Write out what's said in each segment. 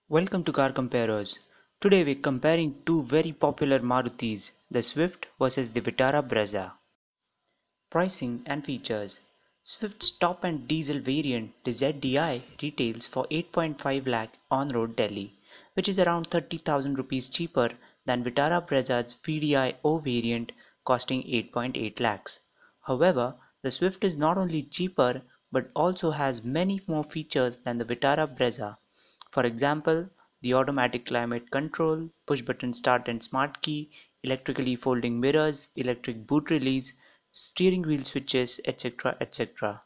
Welcome to CarComparos. Today we're comparing two very popular Marutis, the Swift versus the Vitara Brezza. Pricing and features. Swift's top-end diesel variant, the ZDI, retails for 8.5 lakh on-road Delhi, which is around 30,000 rupees cheaper than Vitara Brezza's VDI-O variant costing 8.8 lakhs. However, the Swift is not only cheaper but also has many more features than the Vitara Brezza. For example, the automatic climate control, push-button start and smart key, electrically folding mirrors, electric boot release, steering wheel switches, etc. etc.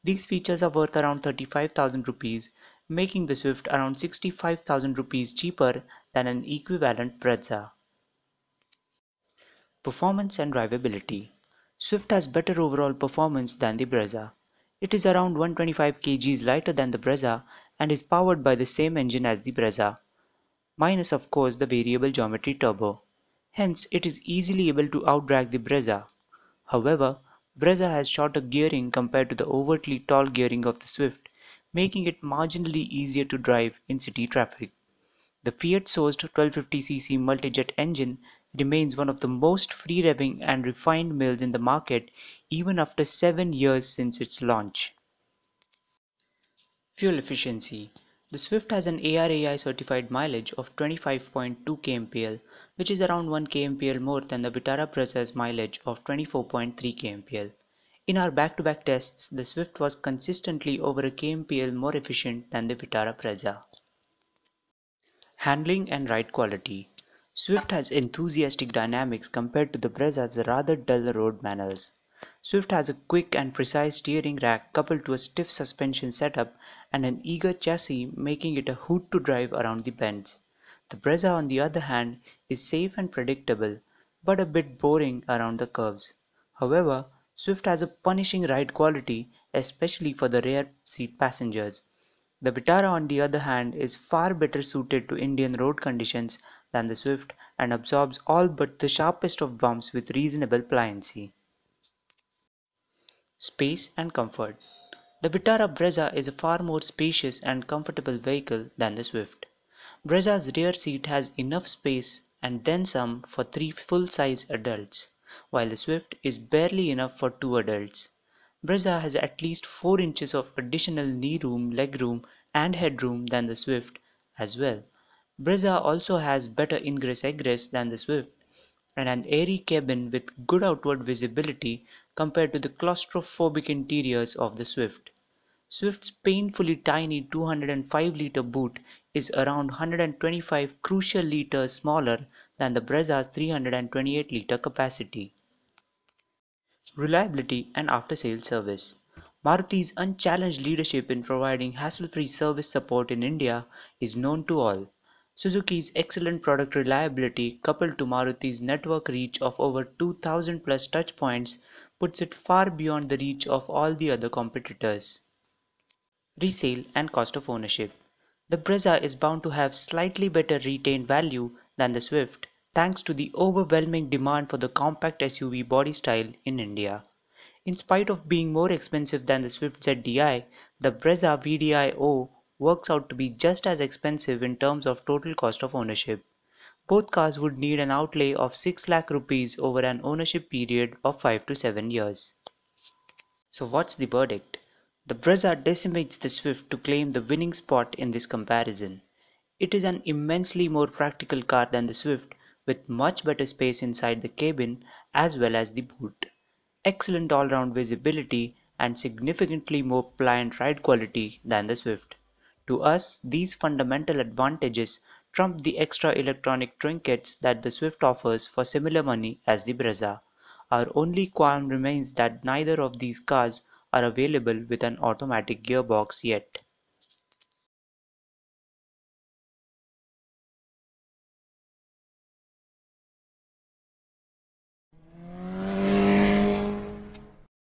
These features are worth around 35,000 rupees, making the Swift around 65,000 rupees cheaper than an equivalent Brezza. Performance and drivability. Swift has better overall performance than the Brezza. It is around 125 kgs lighter than the Brezza and is powered by the same engine as the Brezza, minus of course the variable geometry turbo. Hence, it is easily able to outdrag the Brezza. However, Brezza has shorter gearing compared to the overtly tall gearing of the Swift, making it marginally easier to drive in city traffic. The Fiat-sourced 1250cc multi-jet engine remains one of the most free-revving and refined mills in the market even after 7 years since its launch. Fuel efficiency. The Swift has an ARAI certified mileage of 25.2 kmpl, which is around 1 kmpl more than the Vitara Brezza's mileage of 24.3 kmpl. In our back-to-back tests, the Swift was consistently over a kmpl more efficient than the Vitara Brezza. Handling and ride quality. Swift has enthusiastic dynamics compared to the Brezza's rather dull road manners. Swift has a quick and precise steering rack coupled to a stiff suspension setup and an eager chassis, making it a hoot to drive around the bends. The Brezza on the other hand is safe and predictable, but a bit boring around the curves. However, Swift has a punishing ride quality, especially for the rear seat passengers. The Vitara on the other hand is far better suited to Indian road conditions than the Swift and absorbs all but the sharpest of bumps with reasonable pliancy. Space and comfort. The Vitara Brezza is a far more spacious and comfortable vehicle than the Swift. Brezza's rear seat has enough space and then some for 3 full-size adults, while the Swift is barely enough for 2 adults. Brezza has at least 4 inches of additional knee room, leg room and headroom than the Swift as well. Brezza also has better ingress-egress than the Swift and an airy cabin with good outward visibility compared to the claustrophobic interiors of the Swift. Swift's painfully tiny 205-litre boot is around 125 crucial litres smaller than the Brezza's 328-litre capacity. Reliability and after-sales service. Maruti's unchallenged leadership in providing hassle-free service support in India is known to all. Suzuki's excellent product reliability coupled to Maruti's network reach of over 2000 plus touchpoints puts it far beyond the reach of all the other competitors. Resale and cost of ownership. The Brezza is bound to have slightly better retained value than the Swift thanks to the overwhelming demand for the compact SUV body style in India. In spite of being more expensive than the Swift ZDI, the Brezza VDI-O works out to be just as expensive in terms of total cost of ownership. Both cars would need an outlay of 6 lakh rupees over an ownership period of 5 to 7 years. So what's the verdict? The Brezza decimates the Swift to claim the winning spot in this comparison. It is an immensely more practical car than the Swift with much better space inside the cabin as well as the boot, excellent all-round visibility and significantly more pliant ride quality than the Swift. To us, these fundamental advantages trump the extra electronic trinkets that the Swift offers for similar money as the Brezza. Our only qualm remains that neither of these cars are available with an automatic gearbox yet.